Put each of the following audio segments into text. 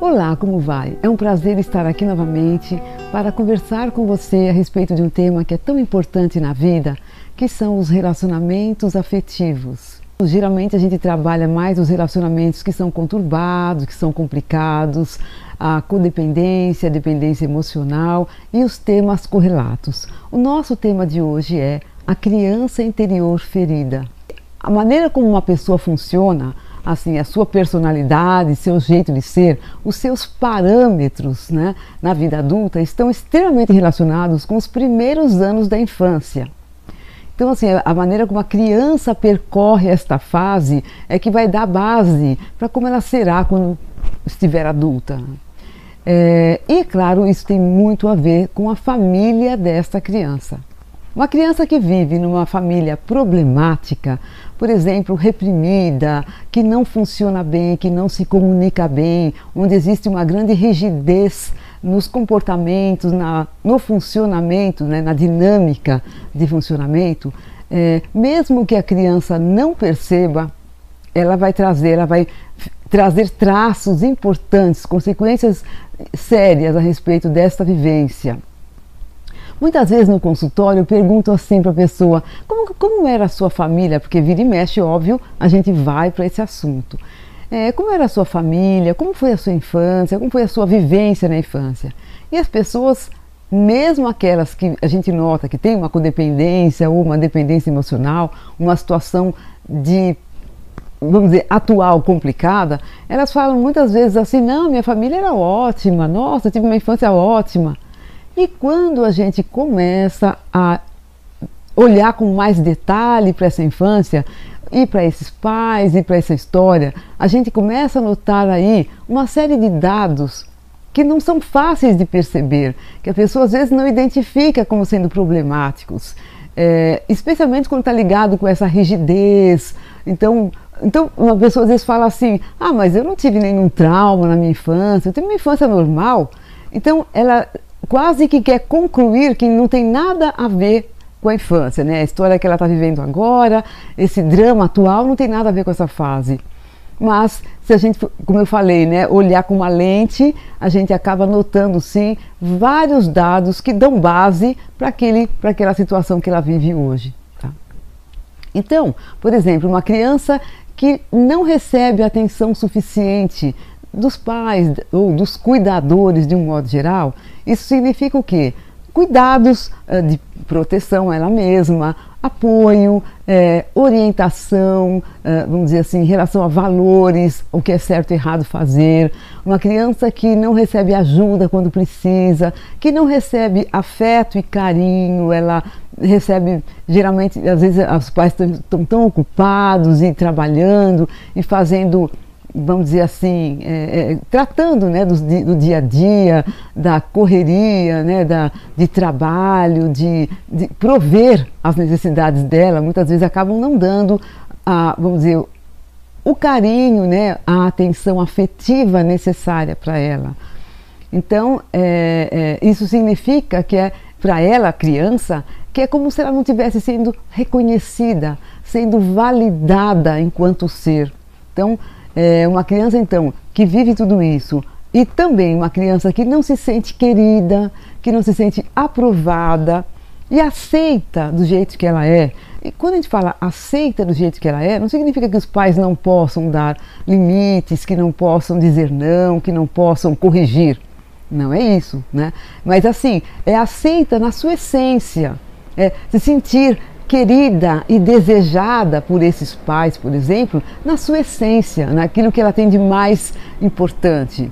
Olá, como vai? É um prazer estar aqui novamente para conversar com você a respeito de um tema que é tão importante na vida, que são os relacionamentos afetivos. Geralmente a gente trabalha mais os relacionamentos que são conturbados, que são complicados, a codependência, a dependência emocional e os temas correlatos. O nosso tema de hoje é a criança interior ferida. A maneira como uma pessoa funciona, assim, a sua personalidade, seu jeito de ser, os seus parâmetros, né, na vida adulta estão extremamente relacionados com os primeiros anos da infância. Então, assim, a maneira como a criança percorre esta fase é que vai dar base para como ela será quando estiver adulta. E, claro, isso tem muito a ver com a família desta criança. Uma criança que vive numa família problemática, por exemplo, reprimida, que não funciona bem, que não se comunica bem, onde existe uma grande rigidez nos comportamentos, no funcionamento, né, na dinâmica de funcionamento, mesmo que a criança não perceba, ela vai trazer traços importantes, consequências sérias a respeito desta vivência. Muitas vezes no consultório eu pergunto assim para a pessoa, como era a sua família? Porque vira e mexe, óbvio, a gente vai para esse assunto. Como era a sua família? Como foi a sua infância? Como foi a sua vivência na infância? E as pessoas, mesmo aquelas que a gente nota que tem uma codependência ou uma dependência emocional, uma situação de, vamos dizer, atual complicada, elas falam muitas vezes assim, não, minha família era ótima, nossa, eu tive uma infância ótima. E quando a gente começa a olhar com mais detalhe para essa infância e para esses pais e para essa história, a gente começa a notar aí uma série de dados que não são fáceis de perceber, que a pessoa às vezes não identifica como sendo problemáticos, especialmente quando está ligado com essa rigidez. Então uma pessoa às vezes fala assim, mas eu não tive nenhum trauma na minha infância, eu tive uma infância normal. Então ela quase que quer concluir que não tem nada a ver com a infância, né? A história que ela está vivendo agora, esse drama atual não tem nada a ver com essa fase. Mas se a gente, como eu falei, né, olhar com uma lente, a gente acaba notando sim vários dados que dão base para aquela situação que ela vive hoje. Tá? Então, por exemplo, uma criança que não recebe atenção suficiente dos pais ou dos cuidadores de um modo geral, isso significa o quê? Cuidados de proteção a ela mesma, apoio, orientação, vamos dizer assim, em relação a valores, o que é certo e errado fazer. Uma criança que não recebe ajuda quando precisa, que não recebe afeto e carinho, ela recebe, geralmente, às vezes os pais estão tão ocupados e trabalhando e fazendo, vamos dizer assim, tratando, né, do dia a dia, da correria, né, de trabalho, de prover as necessidades dela, muitas vezes acabam não dando, vamos dizer, o carinho, né, a atenção afetiva necessária para ela. Então, isso significa que para ela, a criança, que é como se ela não estivesse sendo reconhecida, sendo validada enquanto ser. Então, uma criança, então, que vive tudo isso e também uma criança que não se sente querida, que não se sente aprovada e aceita do jeito que ela é. E quando a gente fala aceita do jeito que ela é, não significa que os pais não possam dar limites, que não possam dizer não, que não possam corrigir. Não é isso, né? Mas assim, aceita na sua essência, se sentir querida e desejada por esses pais, por exemplo, na sua essência, naquilo que ela tem de mais importante.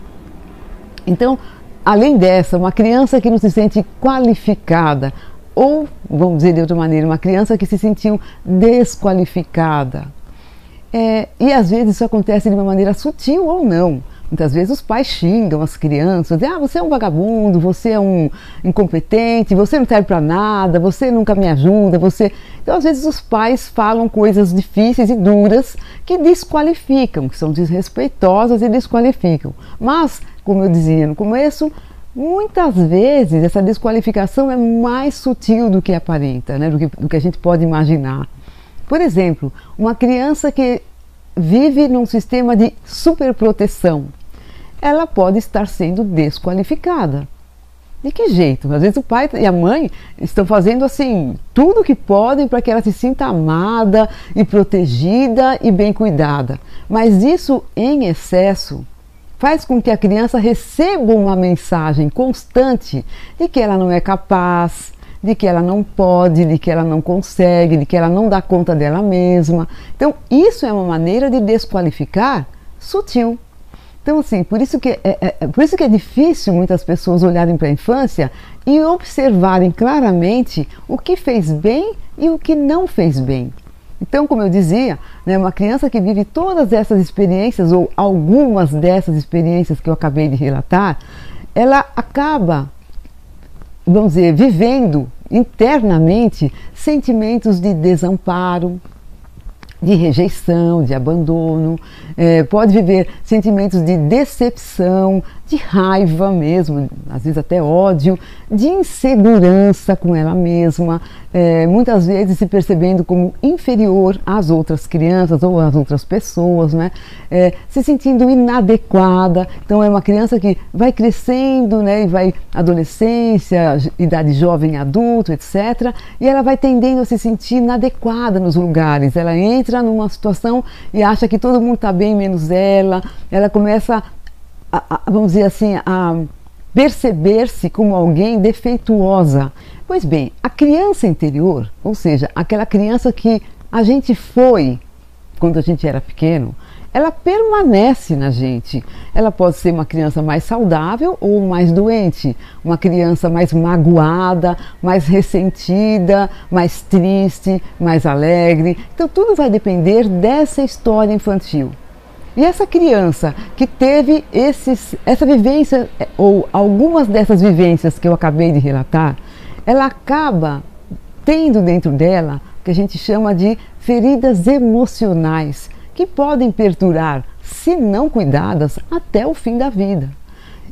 Então, além dessa, uma criança que não se sente qualificada, ou, vamos dizer de outra maneira, uma criança que se sentiu desqualificada. E às vezes isso acontece de uma maneira sutil ou não. Muitas vezes os pais xingam as crianças, dizem, você é um vagabundo, você é um incompetente, você não serve para nada, você nunca me ajuda, você... Então, às vezes os pais falam coisas difíceis e duras que desqualificam, que são desrespeitosas e desqualificam. Mas, como eu dizia no começo, muitas vezes essa desqualificação é mais sutil do que aparenta, né? do que a gente pode imaginar. Por exemplo, uma criança que vive num sistema de superproteção, ela pode estar sendo desqualificada. De que jeito? Às vezes o pai e a mãe estão fazendo assim tudo o que podem para que ela se sinta amada e protegida e bem cuidada. Mas isso em excesso faz com que a criança receba uma mensagem constante de que ela não é capaz, de que ela não pode, de que ela não consegue, de que ela não dá conta dela mesma. Então, isso é uma maneira de desqualificar sutil. Então, assim, por isso que é difícil muitas pessoas olharem para a infância e observarem claramente o que fez bem e o que não fez bem. Então, como eu dizia, né, uma criança que vive todas essas experiências, ou algumas dessas experiências que eu acabei de relatar, ela acaba, vamos dizer, vivendo internamente sentimentos de desamparo, de rejeição, de abandono, pode viver sentimentos de decepção, de raiva mesmo, às vezes até ódio, de insegurança com ela mesma, muitas vezes se percebendo como inferior às outras crianças ou às outras pessoas, né? Se sentindo inadequada. Então é uma criança que vai crescendo, né, e vai adolescência, idade jovem, adulto, etc. E ela vai tendendo a se sentir inadequada nos lugares. Ela entra numa situação e acha que todo mundo está bem menos ela. Ela começa vamos dizer assim, a perceber-se como alguém defeituosa. Pois bem, a criança interior, ou seja, aquela criança que a gente foi quando a gente era pequeno, ela permanece na gente. Ela pode ser uma criança mais saudável ou mais doente, uma criança mais magoada, mais ressentida, mais triste, mais alegre. Então tudo vai depender dessa história infantil. E essa criança que teve essa vivência, ou algumas dessas vivências que eu acabei de relatar, ela acaba tendo dentro dela o que a gente chama de feridas emocionais, que podem perdurar, se não cuidadas, até o fim da vida.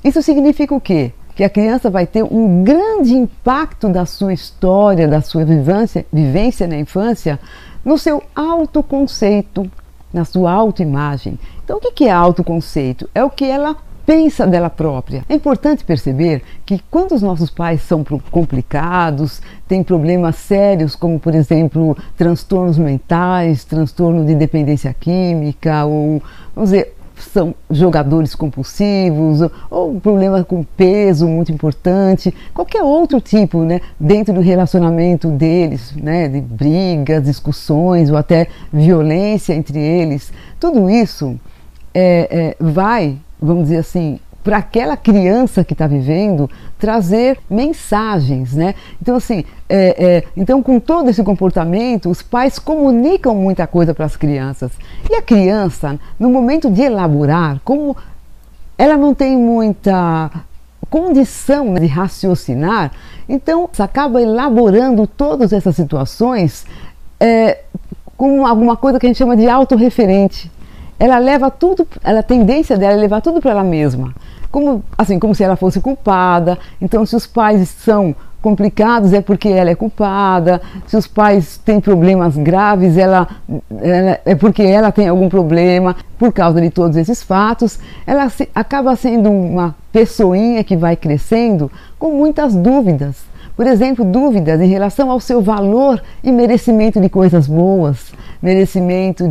Isso significa o quê? Que a criança vai ter um grande impacto da sua história, da sua vivência na infância, no seu autoconceito, na sua autoimagem. Então, o que é autoconceito? É o que ela pensa dela própria. É importante perceber que quando os nossos pais são complicados, têm problemas sérios, como por exemplo transtornos mentais, transtorno de dependência química, ou vamos dizer, são jogadores compulsivos, ou um problema com peso muito importante, qualquer outro tipo, né, dentro do relacionamento deles, né, de brigas, discussões ou até violência entre eles, tudo isso vai, vamos dizer assim, para aquela criança que está vivendo, trazer mensagens, né? Então, assim, então com todo esse comportamento, os pais comunicam muita coisa para as crianças. E a criança, no momento de elaborar, como ela não tem muita condição, né, de raciocinar, então acaba elaborando todas essas situações com alguma coisa que a gente chama de autorreferente. Ela leva tudo, a tendência dela é levar tudo para ela mesma, como se ela fosse culpada. Então, se os pais são complicados, é porque ela é culpada. Se os pais têm problemas graves, é porque ela tem algum problema. Por causa de todos esses fatos, ela acaba sendo uma pessoinha que vai crescendo com muitas dúvidas. Por exemplo, dúvidas em relação ao seu valor e merecimento de coisas boas, merecimento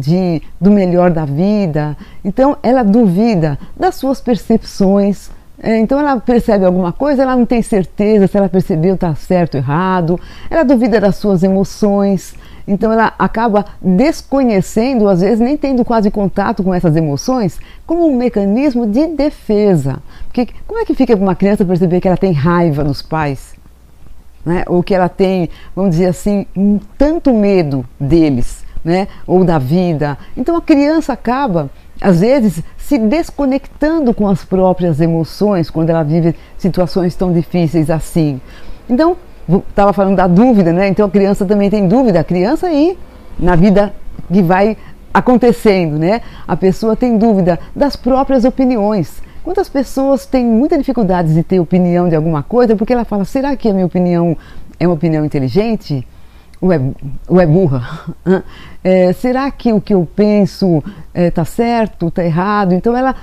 do melhor da vida. Então, ela duvida das suas percepções. Então, ela percebe alguma coisa, ela não tem certeza se ela percebeu está certo ou errado. Ela duvida das suas emoções. Então, ela acaba desconhecendo, às vezes nem tendo quase contato com essas emoções, como um mecanismo de defesa. Porque como é que fica para uma criança perceber que ela tem raiva dos pais? Né? Ou que ela tem, vamos dizer assim, tanto medo deles, né? Ou da vida. Então a criança acaba às vezes se desconectando com as próprias emoções quando ela vive situações tão difíceis assim. Então, estava falando da dúvida, né? Então a criança também tem dúvida, a criança aí na vida que vai acontecendo, né? A pessoa tem dúvida das próprias opiniões. Quantas pessoas têm muita dificuldade de ter opinião de alguma coisa porque ela fala, será que a minha opinião é uma opinião inteligente? Ou é burra? Será que o que eu penso está certo, está errado? Então ela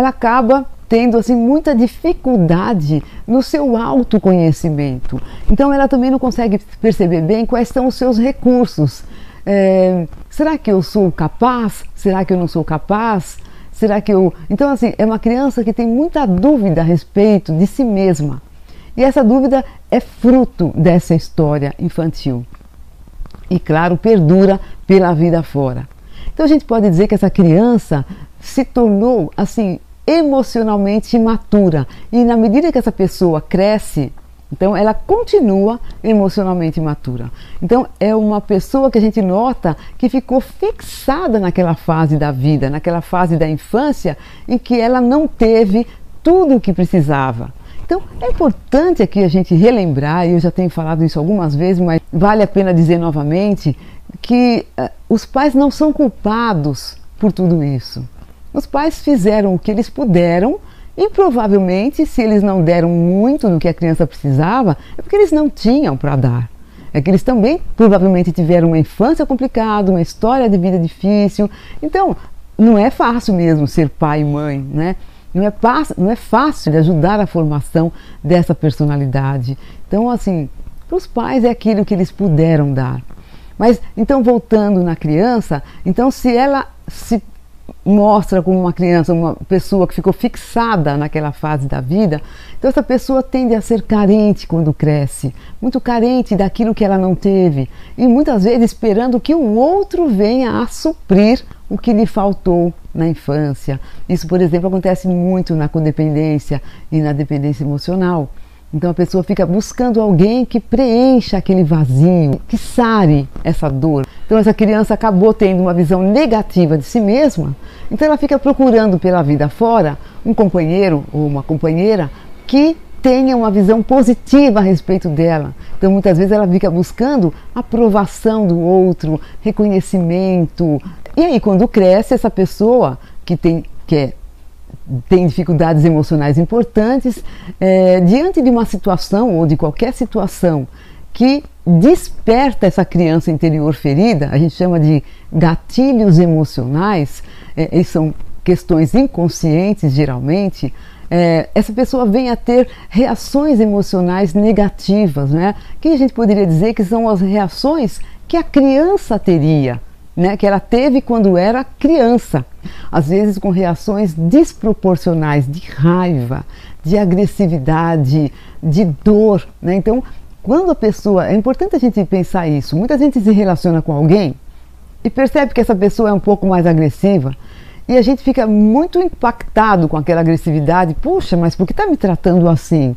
acaba tendo assim, muita dificuldade no seu autoconhecimento. Então ela também não consegue perceber bem quais são os seus recursos. Será que eu sou capaz? Será que eu não sou capaz? Será que eu... Então assim, é uma criança que tem muita dúvida a respeito de si mesma. E essa dúvida é fruto dessa história infantil. E claro, perdura pela vida fora. Então a gente pode dizer que essa criança se tornou assim emocionalmente imatura. E na medida que essa pessoa cresce, então ela continua emocionalmente imatura. Então é uma pessoa que a gente nota que ficou fixada naquela fase da vida, naquela fase da infância em que ela não teve tudo o que precisava. Então é importante aqui a gente relembrar, e eu já tenho falado isso algumas vezes, mas vale a pena dizer novamente, que os pais não são culpados por tudo isso. Os pais fizeram o que eles puderam e provavelmente, se eles não deram muito do que a criança precisava, é porque eles não tinham para dar. É que eles também provavelmente tiveram uma infância complicada, uma história de vida difícil. Então, não é fácil mesmo ser pai e mãe, né? Não é fácil de ajudar a formação dessa personalidade. Então, assim, para os pais é aquilo que eles puderam dar. Mas, então, voltando na criança, então se ela se mostra como uma criança, uma pessoa que ficou fixada naquela fase da vida, então essa pessoa tende a ser carente quando cresce, muito carente daquilo que ela não teve e muitas vezes esperando que o outro venha a suprir o que lhe faltou na infância. Isso, por exemplo, acontece muito na codependência e na dependência emocional. Então a pessoa fica buscando alguém que preencha aquele vazio, que sare essa dor. Então essa criança acabou tendo uma visão negativa de si mesma, então ela fica procurando pela vida fora um companheiro ou uma companheira que tenha uma visão positiva a respeito dela. Então muitas vezes ela fica buscando aprovação do outro, reconhecimento. E aí quando cresce essa pessoa que tem dificuldades emocionais importantes, diante de uma situação ou de qualquer situação que desperta essa criança interior ferida, a gente chama de gatilhos emocionais, e são questões inconscientes geralmente, essa pessoa vem a ter reações emocionais negativas, né? Que a gente poderia dizer que são as reações que a criança teria, né, que ela teve quando era criança, às vezes com reações desproporcionais de raiva, de agressividade, de dor, né? Então, quando a pessoa, é importante a gente pensar isso, muita gente se relaciona com alguém e percebe que essa pessoa é um pouco mais agressiva e a gente fica muito impactado com aquela agressividade. Puxa, mas por que está me tratando assim?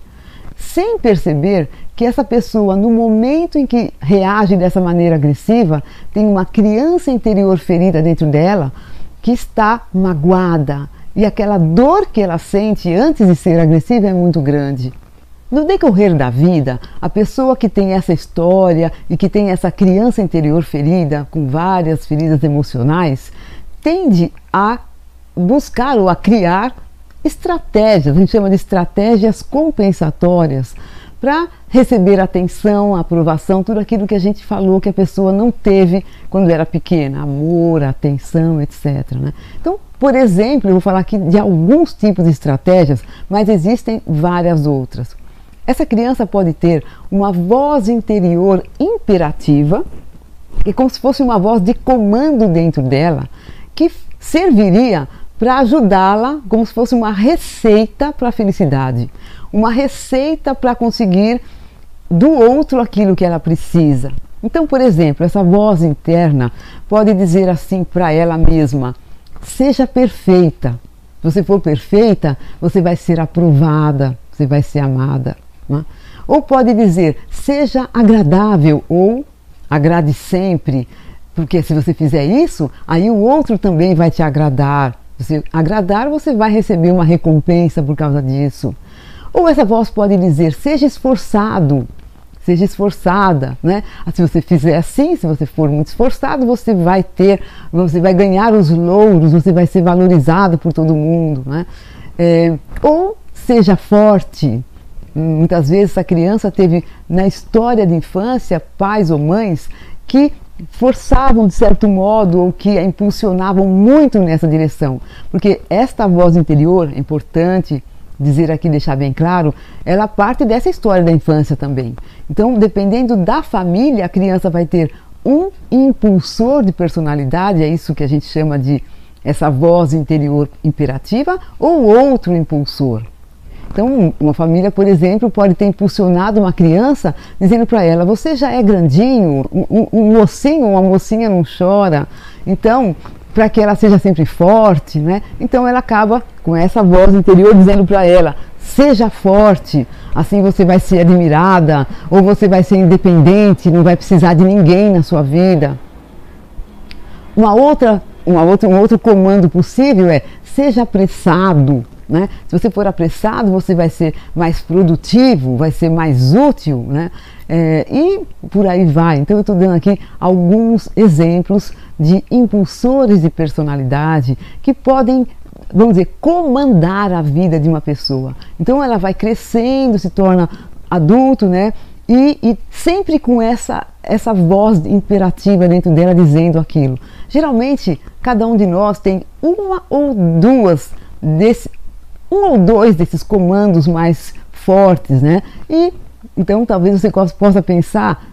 Sem perceber que essa pessoa, no momento em que reage dessa maneira agressiva, tem uma criança interior ferida dentro dela que está magoada. E aquela dor que ela sente antes de ser agressiva é muito grande. No decorrer da vida, a pessoa que tem essa história e que tem essa criança interior ferida, com várias feridas emocionais, tende a buscar ou a criar estratégias, a gente chama de estratégias compensatórias, para receber atenção, aprovação, tudo aquilo que a gente falou que a pessoa não teve quando era pequena, amor, atenção, etc. Né? Então, por exemplo, eu vou falar aqui de alguns tipos de estratégias, mas existem várias outras. Essa criança pode ter uma voz interior imperativa, que é como se fosse uma voz de comando dentro dela, que serviria para ajudá-la como se fosse uma receita para a felicidade, uma receita para conseguir do outro aquilo que ela precisa. Então, por exemplo, essa voz interna pode dizer assim para ela mesma: seja perfeita. Se você for perfeita, você vai ser aprovada, você vai ser amada. Né? Ou pode dizer: seja agradável, ou agrade sempre, porque se você fizer isso, aí o outro também vai te agradar. Se você agradar, você vai receber uma recompensa por causa disso. Ou essa voz pode dizer, seja esforçado, seja esforçada, né? Se você fizer assim, se você for muito esforçado, você vai ganhar os louros, você vai ser valorizado por todo mundo, né? Ou seja forte. Muitas vezes a criança teve na história de infância pais ou mães que forçavam de certo modo ou que a impulsionavam muito nessa direção, porque esta voz interior, é importante dizer aqui, deixar bem claro, ela parte dessa história da infância também. Então, dependendo da família, a criança vai ter um impulsor de personalidade, é isso que a gente chama de essa voz interior imperativa, ou outro impulsor. Então, uma família, por exemplo, pode ter impulsionado uma criança dizendo para ela, você já é grandinho, um mocinho ou uma mocinha não chora, então, para que ela seja sempre forte, né? Então ela acaba com essa voz interior dizendo para ela, seja forte, assim você vai ser admirada, ou você vai ser independente, não vai precisar de ninguém na sua vida. Um outro comando possível é, seja apressado. Né? Se você for apressado, você vai ser mais produtivo, vai ser mais útil, né? E por aí vai. Então eu estou dando aqui alguns exemplos de impulsores de personalidade que podem, vamos dizer, comandar a vida de uma pessoa. Então ela vai crescendo, se torna adulto, né? E sempre com essa voz imperativa dentro dela dizendo aquilo. Geralmente, cada um de nós tem um ou dois desses comandos mais fortes, né? E então talvez você possa pensar,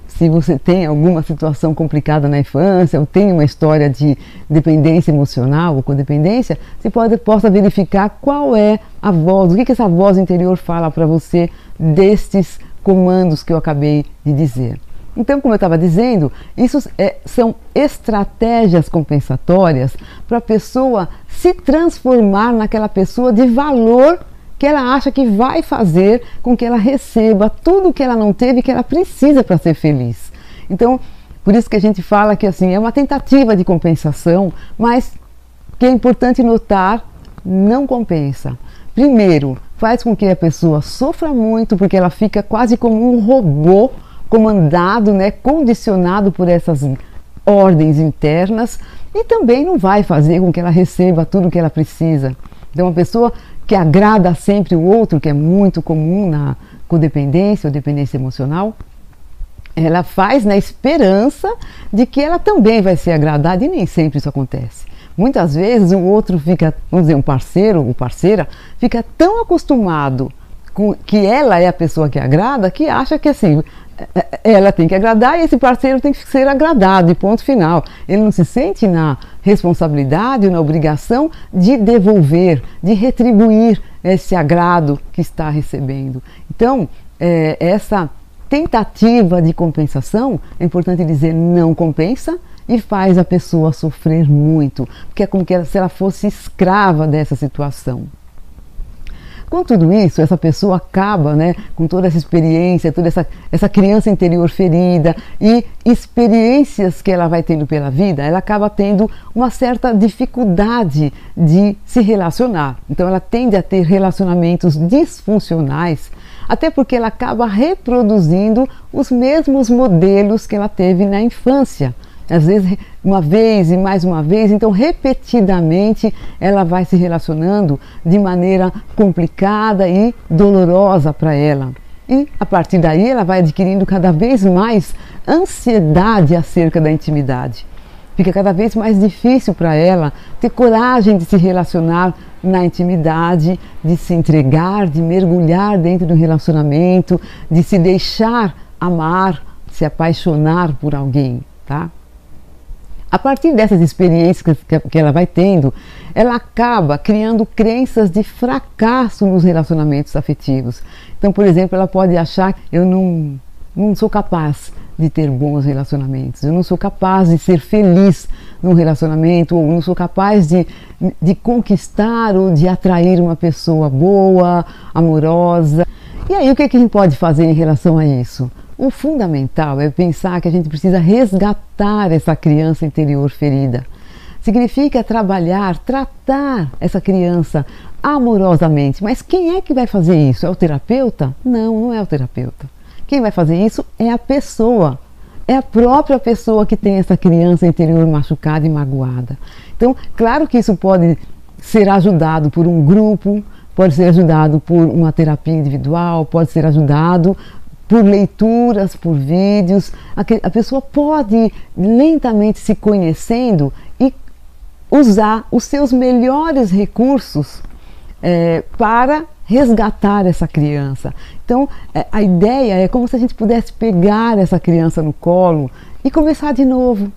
se você tem alguma situação complicada na infância, ou tem uma história de dependência emocional ou codependência, você possa verificar qual é a voz, o que essa voz interior fala para você destes comandos que eu acabei de dizer. Então, como eu estava dizendo, isso são estratégias compensatórias para a pessoa se transformar naquela pessoa de valor que ela acha que vai fazer com que ela receba tudo que ela não teve e que ela precisa para ser feliz. Então, por isso que a gente fala que assim, é uma tentativa de compensação, mas que é importante notar, não compensa. Primeiro, faz com que a pessoa sofra muito, porque ela fica quase como um robô comandado, né, condicionado por essas ordens internas, e também não vai fazer com que ela receba tudo o que ela precisa. Então, uma pessoa que agrada sempre o outro, que é muito comum na codependência ou dependência emocional, ela faz na esperança de que ela também vai ser agradada, e nem sempre isso acontece. Muitas vezes o outro fica, vamos dizer, um parceiro ou parceira, fica tão acostumado com que ela é a pessoa que agrada, que acha que assim, ela tem que agradar e esse parceiro tem que ser agradado, e ponto final. Ele não se sente na responsabilidade, na obrigação de devolver, de retribuir esse agrado que está recebendo. Então, essa tentativa de compensação, é importante dizer, não compensa e faz a pessoa sofrer muito, porque é como se ela fosse escrava dessa situação. Com tudo isso, essa pessoa acaba, né, com toda essa experiência, toda essa criança interior ferida e experiências que ela vai tendo pela vida, ela acaba tendo uma certa dificuldade de se relacionar. Então ela tende a ter relacionamentos disfuncionais, até porque ela acaba reproduzindo os mesmos modelos que ela teve na infância. Às vezes, uma vez e mais uma vez, então repetidamente ela vai se relacionando de maneira complicada e dolorosa para ela. E a partir daí ela vai adquirindo cada vez mais ansiedade acerca da intimidade. Fica cada vez mais difícil para ela ter coragem de se relacionar na intimidade, de se entregar, de mergulhar dentro do relacionamento, de se deixar amar, se apaixonar por alguém, tá? A partir dessas experiências que ela vai tendo, ela acaba criando crenças de fracasso nos relacionamentos afetivos. Então, por exemplo, ela pode achar que eu não sou capaz de ter bons relacionamentos, eu não sou capaz de ser feliz num relacionamento, ou não sou capaz de conquistar ou de atrair uma pessoa boa, amorosa. E aí, o que a gente pode fazer em relação a isso? O fundamental é pensar que a gente precisa resgatar essa criança interior ferida. significa trabalhar, tratar essa criança amorosamente. Mas quem é que vai fazer isso? É o terapeuta? Não, não é o terapeuta. Quem vai fazer isso é a pessoa. É a própria pessoa que tem essa criança interior machucada e magoada. Então, claro que isso pode ser ajudado por um grupo, pode ser ajudado por uma terapia individual, pode ser ajudado por leituras, por vídeos. A pessoa pode ir lentamente se conhecendo e usar os seus melhores recursos para resgatar essa criança. Então, a ideia é como se a gente pudesse pegar essa criança no colo e começar de novo.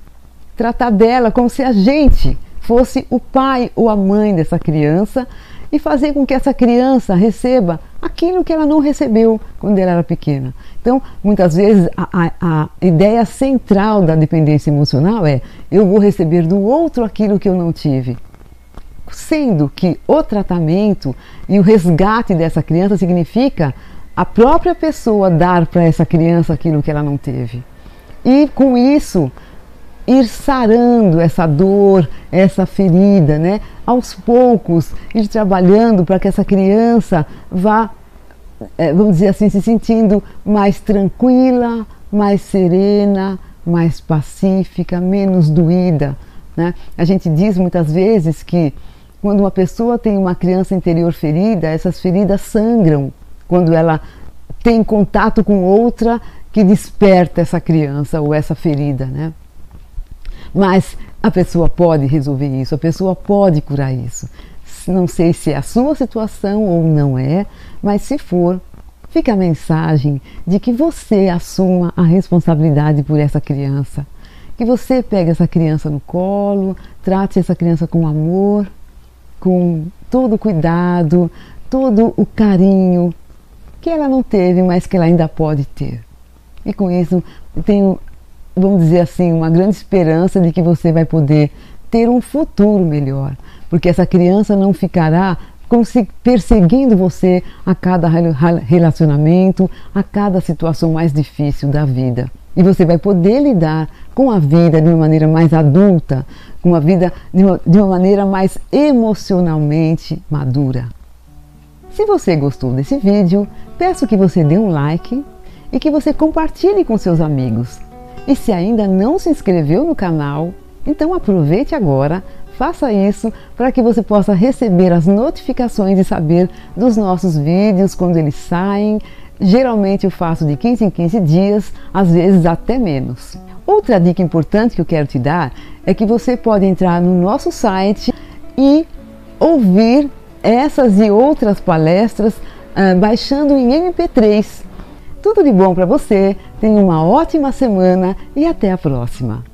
Tratar dela como se a gente fosse o pai ou a mãe dessa criança e fazer com que essa criança receba aquilo que ela não recebeu quando ela era pequena. Então, muitas vezes, a ideia central da dependência emocional é: eu vou receber do outro aquilo que eu não tive. Sendo que o tratamento e o resgate dessa criança significa a própria pessoa dar para essa criança aquilo que ela não teve. E com isso, ir sarando essa dor, essa ferida, né? Aos poucos, ir trabalhando para que essa criança vá, vamos dizer assim, se sentindo mais tranquila, mais serena, mais pacífica, menos doída, né? A gente diz muitas vezes que quando uma pessoa tem uma criança interior ferida, essas feridas sangram quando ela tem contato com outra que desperta essa criança ou essa ferida, né? Mas a pessoa pode resolver isso, a pessoa pode curar isso. Não sei se é a sua situação ou não é, mas se for, fica a mensagem de que você assuma a responsabilidade por essa criança. Que você pegue essa criança no colo, trate essa criança com amor, com todo o cuidado, todo o carinho que ela não teve, mas que ela ainda pode ter. E com isso, tenho, vamos dizer assim, uma grande esperança de que você vai poder ter um futuro melhor, porque essa criança não ficará perseguindo você a cada relacionamento, a cada situação mais difícil da vida. E você vai poder lidar com a vida de uma maneira mais adulta, com a vida de uma maneira mais emocionalmente madura. Se você gostou desse vídeo, peço que você dê um like e que você compartilhe com seus amigos. E se ainda não se inscreveu no canal, então aproveite agora, faça isso para que você possa receber as notificações e saber dos nossos vídeos quando eles saem. Geralmente eu faço de 15 em 15 dias, às vezes até menos. Outra dica importante que eu quero te dar é que você pode entrar no nosso site e ouvir essas e outras palestras baixando em MP3. Tudo de bom para você, tenha uma ótima semana e até a próxima!